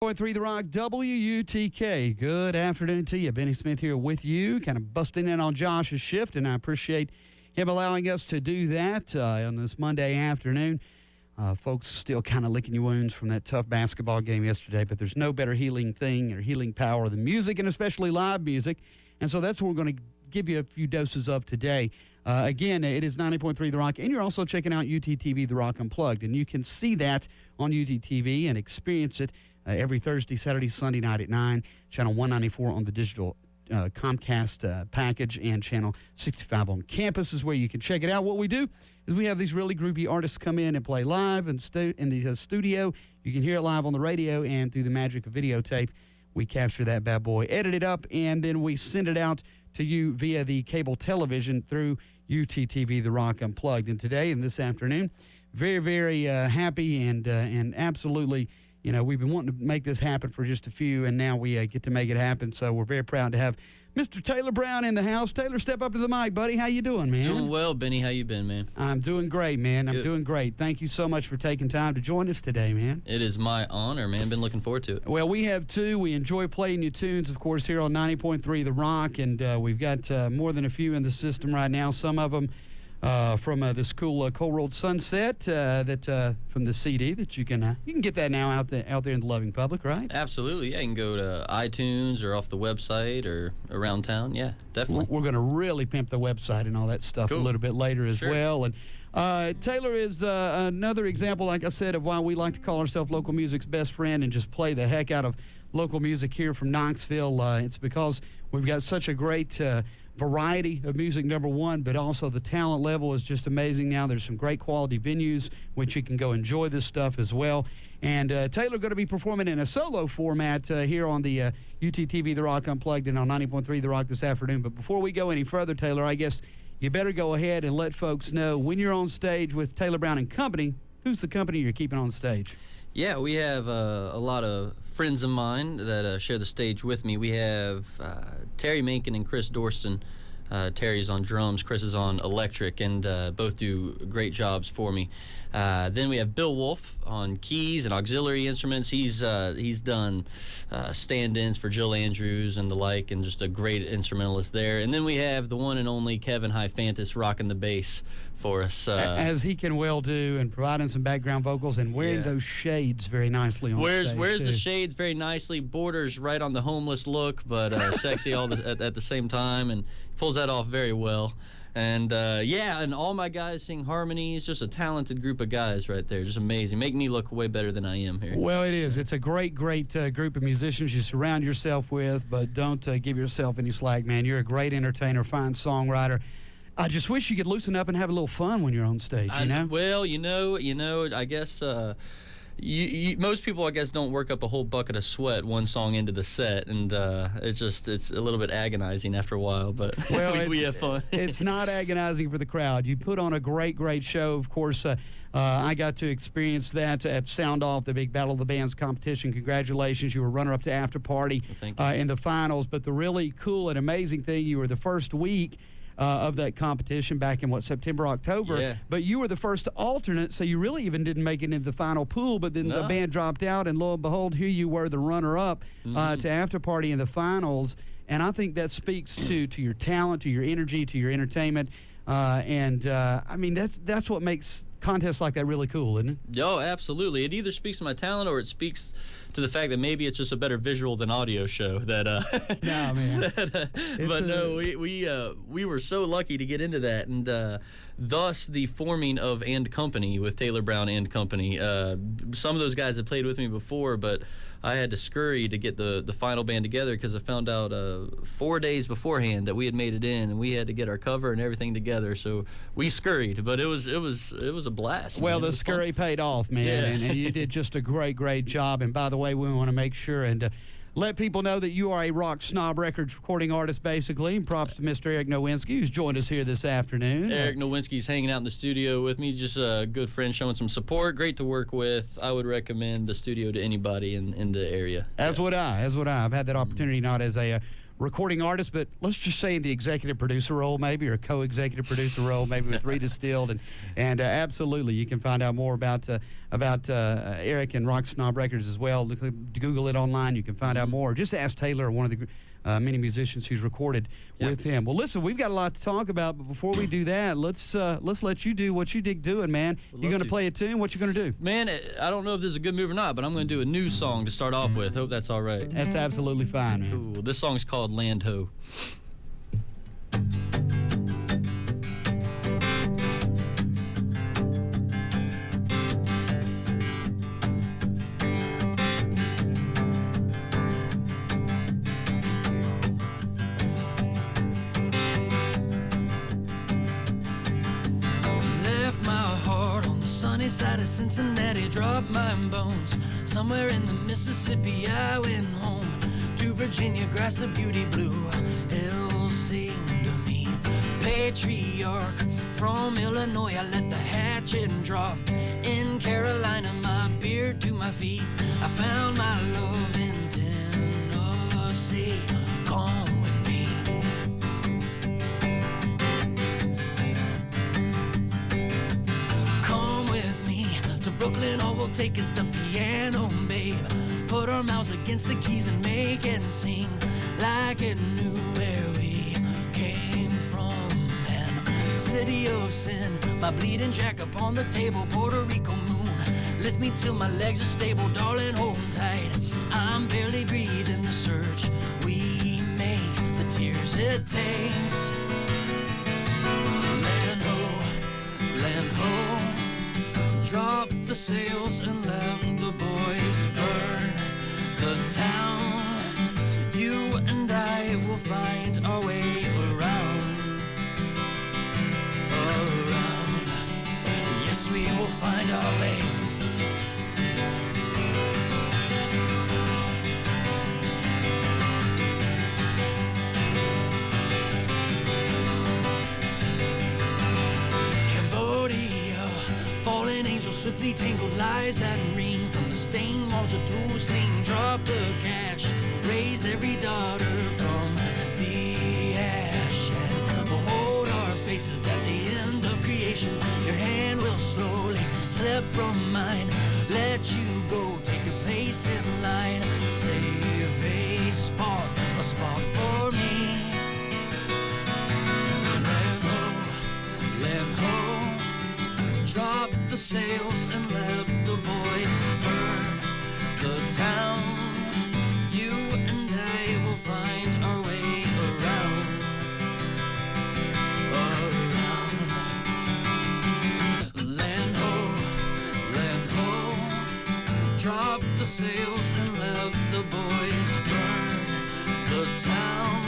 3 The Rock, WUTK. Good afternoon to you. Benny Smith here with you, kind of busting in on Josh's shift, and I appreciate him allowing us to do that on this Monday afternoon. Folks still kind of licking your wounds from that tough basketball game yesterday, but there's no better healing thing or healing power than music, and especially live music. And so that's what we're going to give you a few doses of today. Again, it is 90.3 The Rock, and you're also checking out UTTV The Rock Unplugged, and you can see that on UTTV and experience it every Thursday, Saturday, Sunday night at 9, channel 194 on the digital Comcast package, and channel 65 on campus is where you can check it out. What we do is we have these really groovy artists come in and play live in the studio. You can hear it live on the radio, and through the magic of videotape, we capture that bad boy, edit it up, and then we send it out to you via the cable television through UTTV The Rock Unplugged. And today and this afternoon, very, very happy and absolutely, you know, we've been wanting to make this happen for just a few, and now we get to make it happen. So we're very proud to have Mr. Taylor Brown in the house. Taylor, step up to the mic, buddy. How you doing, man? Doing well, Benny. How you been, man? I'm doing great, man. I'm doing great. Thank you so much for taking time to join us today, man. It is my honor, man. Been looking forward to it. Well, we have too. We enjoy playing your tunes, of course, here on 90.3 The Rock, and we've got more than a few in the system right now. Some of them from this cool Cold Rolled Sunset from the CD that you can get that now out there in the loving public, right? Absolutely, yeah. You can go to iTunes or off the website or around town. Yeah, definitely. We're going to really pimp the website and all that stuff a little bit later as well. And Taylor is another example, like I said, of why we like to call ourselves local music's best friend and just play the heck out of local music here from Knoxville. It's because we've got such a great variety of music, number one, but also the talent level is just amazing now. There's some great quality venues which you can go enjoy this stuff as well. And Taylor going to be performing in a solo format here on the UTTV The Rock Unplugged and on 90.3 The Rock this afternoon. But before we go any further, Taylor, I guess you better go ahead and let folks know when you're on stage with Taylor Brown and Company, who's the company you're keeping on stage? Yeah, we have a lot of friends of mine that share the stage with me. We have Terry Mankin and Chris Dorson. Terry's on drums, Chris is on electric, and both do great jobs for me. Then we have Bill Wolf on keys and auxiliary instruments. He's done stand-ins for Jill Andrews and the like, and just a great instrumentalist there. And then we have the one and only Kevin Hyphantis rocking the bass for us. As he can well do, and providing some background vocals and wearing those shades very nicely on stage. Wears the shades very nicely, borders right on the homeless look, but sexy at the same time, and pulls that off very well. And and all my guys sing harmonies. Just a talented group of guys right there. Just amazing. Make me look way better than I am here. Well, it is. It's a great group of musicians you surround yourself with, but don't give yourself any slack, man. You're a great entertainer, fine songwriter. I just wish you could loosen up and have a little fun when you're on stage, you know? Well, you know, I guess most people, I guess, don't work up a whole bucket of sweat one song into the set, and it's a little bit agonizing after a while, but we have fun. It's not agonizing for the crowd. You put on a great show. Of course, I got to experience that at Sound Off, the big Battle of the Bands competition. Congratulations. You were runner-up to After Party in the finals, but the really cool and amazing thing, you were the first week of that competition back in, September, October. Yeah. But you were the first alternate, so you really even didn't make it into the final pool, but then the band dropped out, and lo and behold, here you were, the runner-up to After Party in the finals. And I think that speaks to your talent, to your energy, to your entertainment. I mean, that's what makes contests like that really cool, isn't it? Oh, absolutely. It either speaks to my talent or it speaks to the fact that maybe it's just a better visual than audio show. No, man. We were so lucky to get into that, and thus the forming of And Company with Taylor Brown and Company. Some of those guys had played with me before, but I had to scurry to get the final band together because I found out 4 days beforehand that we had made it in, and we had to get our cover and everything together. So we scurried, but it was a blast. Well, man. The scurry paid off, man, and you did just a great job. And by the way, we want to make sure and let people know that you are a Rock Snob Records recording artist, basically. And props to Mr. Eric Nowinski, who's joined us here this afternoon. Eric Nowinski's hanging out in the studio with me. He's just a good friend, showing some support. Great to work with. I would recommend the studio to anybody in the area. As would I. I've had that opportunity not as a recording artist, but let's just say in the executive producer role, maybe, or co-executive producer role, maybe with Rita Stilled, and absolutely, you can find out more about Eric and Rock Snob Records as well. Google it online, you can find out more. Just ask Taylor, one of the many musicians who's recorded with him. Well, listen, we've got a lot to talk about, but before we do that, let's let you do what you dig doing, man. You're going to play a tune. What you going to do? Man, I don't know if this is a good move or not, but I'm going to do a new song to start off with. Hope that's all right. That's absolutely fine, man. Cool. This song's called Land Ho. Side of Cincinnati, dropped my bones. Somewhere in the Mississippi, I went home. To Virginia, grasped the beauty blue. Hills sing to me. Patriarch from Illinois, I let the hatchet drop. In Carolina, my beard to my feet. I found my love in Tennessee. Come with me. Brooklyn, all we'll take is the piano, babe. Put our mouths against the keys and make it sing like it knew where we came from. And city of sin, my bleeding jack upon the table. Puerto Rico moon, lift me till my legs are stable. Darling, hold tight, I'm barely breathing. The search we make, the tears it takes. Land ho, land ho. Drop the sails and let the boys burn the town. You and I will find our way around. Yes, we will find our way. Swiftly tangled lies that ring from the stained walls of Tulane. Drop the cash, raise every daughter from the ash, and behold our faces at the end of creation. Your hand will slowly slip from mine. Let you go, take your place in line. Save a spot for me. Land ho, drop the sails and let the boys burn the town. You and I will find our way around. Land ho, drop the sails and let the boys burn the town.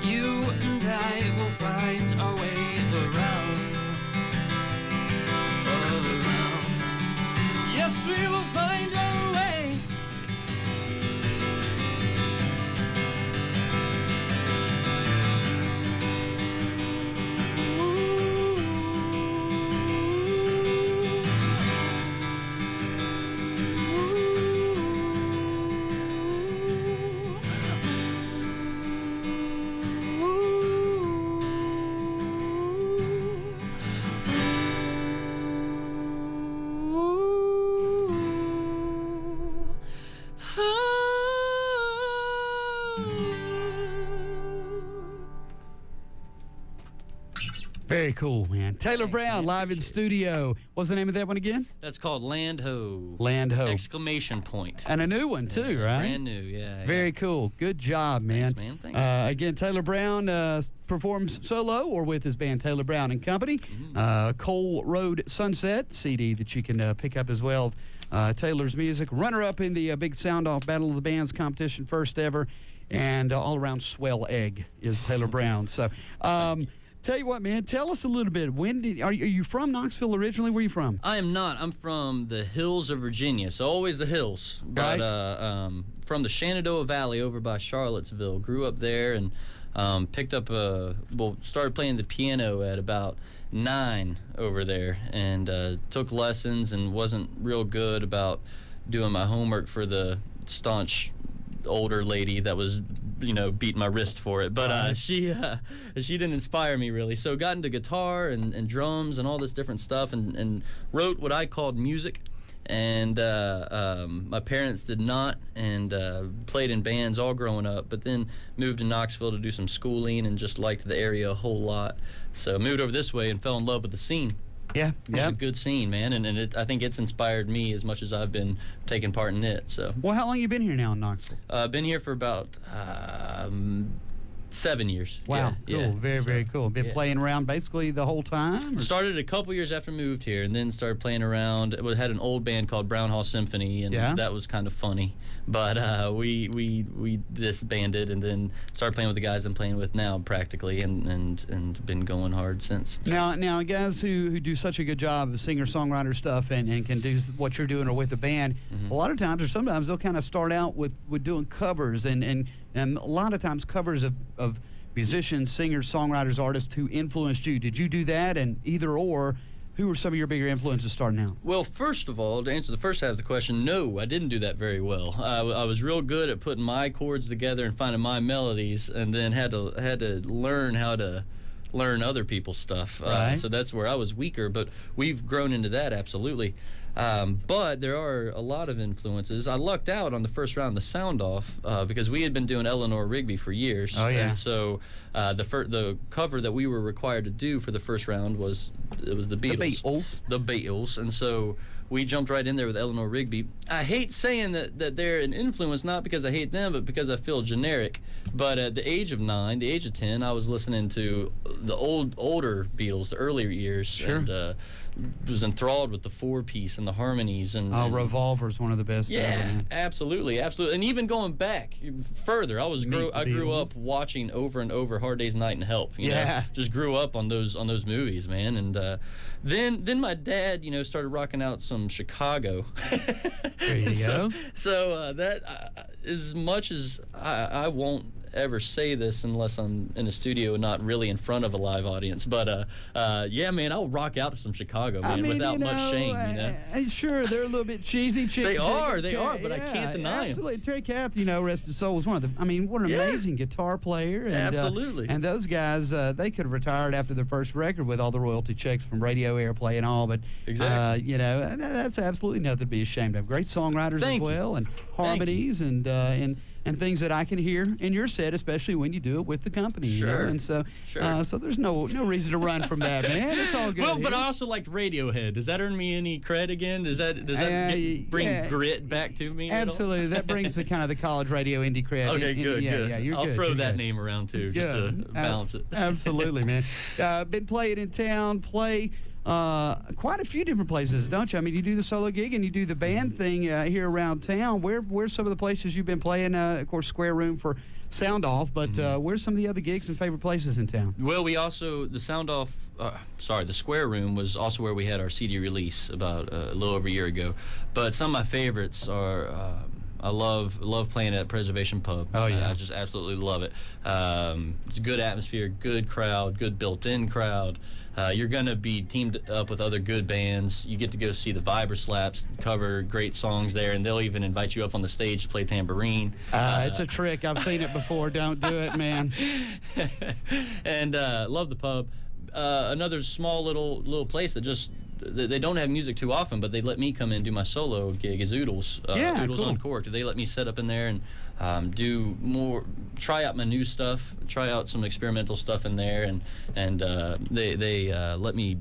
You and I will find our way around. Yes, we will find our way. Very cool, man. Taylor Brown live in studio. What's the name of that one again? That's called Land Ho. Land Ho. Exclamation point. And a new one, too, right? Brand new, yeah. Very cool. Good job, man. Thanks, man. Thanks. Again, Taylor Brown performs solo or with his band Taylor Brown and Company. Cole Road Sunset CD that you can pick up as well. Taylor's music. Runner-up in the Big Sound-Off Battle of the Bands competition, first ever. And all-around swell egg is Taylor Brown. So, tell you what, man, tell us a little bit. Are you from Knoxville originally? Where are you from? I am not. I'm from the hills of Virginia, so always the hills. But from the Shenandoah Valley over by Charlottesville. Grew up there and picked up started playing the piano at about 9 over there, and took lessons and wasn't real good about doing my homework for the staunch older lady that was beat my wrist for it. But she didn't inspire me really. So got into guitar and drums and all this different stuff, and wrote what I called music. And my parents did not, and played in bands all growing up, but then moved to Knoxville to do some schooling and just liked the area a whole lot. So moved over this way and fell in love with the scene. Yeah, It's a good scene, man, and I think it's inspired me as much as I've been taking part in it. So. Well, how long you been here now in Knoxville? Been here for about 7 years. Wow, Yeah, cool. yeah. Very cool. Been playing around basically the whole time? Or? Started a couple years after I moved here, and then started playing around. We had an old band called Brown Hall Symphony, and that was kind of funny. But we disbanded, and then started playing with the guys I'm playing with now, practically, and been going hard since. Now, guys who do such a good job of singer-songwriter stuff and can do what you're doing or with a band, a lot of times or sometimes they'll kind of start out with doing covers and a lot of times covers of musicians, singers, songwriters, artists who influenced you. Did you do that? And either or, who were some of your bigger influences starting out? Well, first of all, to answer the first half of the question, no, I didn't do that very well. I was real good at putting my chords together and finding my melodies, and then had to learn how to learn other people's stuff. Right. So that's where I was weaker, but we've grown into that, absolutely. But there are a lot of influences. I lucked out on the first round, the sound off, because we had been doing Eleanor Rigby for years. Oh, yeah. And so the cover that we were required to do for the first round was the Beatles. The Beatles. And so we jumped right in there with Eleanor Rigby. I hate saying that they're an influence, not because I hate them, but because I feel generic. But at the age of 9, the age of 10, I was listening to the older Beatles, the earlier years. Sure. And was enthralled with the 4-piece and the harmonies. And Revolver's one of the best. Yeah, ever, man. absolutely. And even going back further, I grew up watching over and over Hard Day's Night and Help. You know? Just grew up on those movies, man. And then my dad, started rocking out some Chicago. There you go. So that as much as I won't ever say this unless I'm in a studio and not really in front of a live audience, but yeah, man, I'll rock out to some Chicago, man, without much shame. Sure, they're a little bit cheesy. Chicks they are, but I can't deny them. Absolutely. Terry Kath, rest his soul, was one of the. What an amazing guitar player. And, absolutely. And those guys, they could have retired after their first record with all the royalty checks from radio airplay and all, but exactly. That's absolutely nothing to be ashamed of. Great songwriters as well, and harmonies and things that I can hear in your set, especially when you do it with the company. Sure. And so, so there's no reason to run from that, man. It's all good. Well, but I also liked Radiohead. Does that earn me any cred again? Does that bring grit back to me? Absolutely. That brings the kind of the college radio indie cred. Okay, good. Yeah, you're I'll good. throw You're that good. name around too, just to balance it. Absolutely, man. Been playing in town, quite a few different places, don't you? You do the solo gig and you do the band thing here around town. Where's some of the places you've been playing? Of course, Square Room for Sound Off, but where's some of the other gigs and favorite places in town? Well, we also, the Square Room was also where we had our CD release about a little over a year ago. But some of my favorites are, I love playing at Preservation Pub. Oh, yeah. I just absolutely love it. It's a good atmosphere, good crowd, good built-in crowd. You're going to be teamed up with other good bands. You get to go see the Vibra Slaps cover great songs there, and they'll even invite you up on the stage to play tambourine. It's a trick. I've seen it before. Don't do it, man. And love the pub. Another small little place that just they don't have music too often, but they let me come in and do my solo gig is Oodles. Oodles cool. Uncorked. They let me set up in there and try out my new stuff, try out some experimental stuff in there, and they let me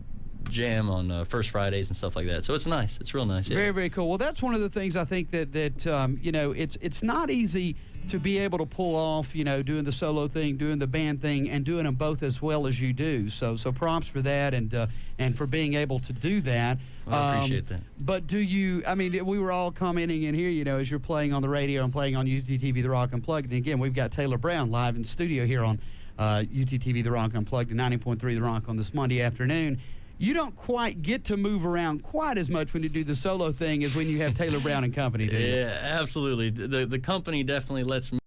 jam on First Fridays and stuff like that. So it's nice. It's real nice. Yeah. Very, very cool. Well, that's one of the things I think that it's not easy to be able to pull off, doing the solo thing, doing the band thing, and doing them both as well as you do. So props for that and for being able to do that. Well, I appreciate that. But do you, we were all commenting in here, as you're playing on the radio and playing on UTTV The Rock Unplugged. And again, we've got Taylor Brown live in studio here on UTTV The Rock Unplugged and 90.3 The Rock on this Monday afternoon. You don't quite get to move around quite as much when you do the solo thing as when you have Taylor Brown and company, do you? Yeah, absolutely. The company definitely lets me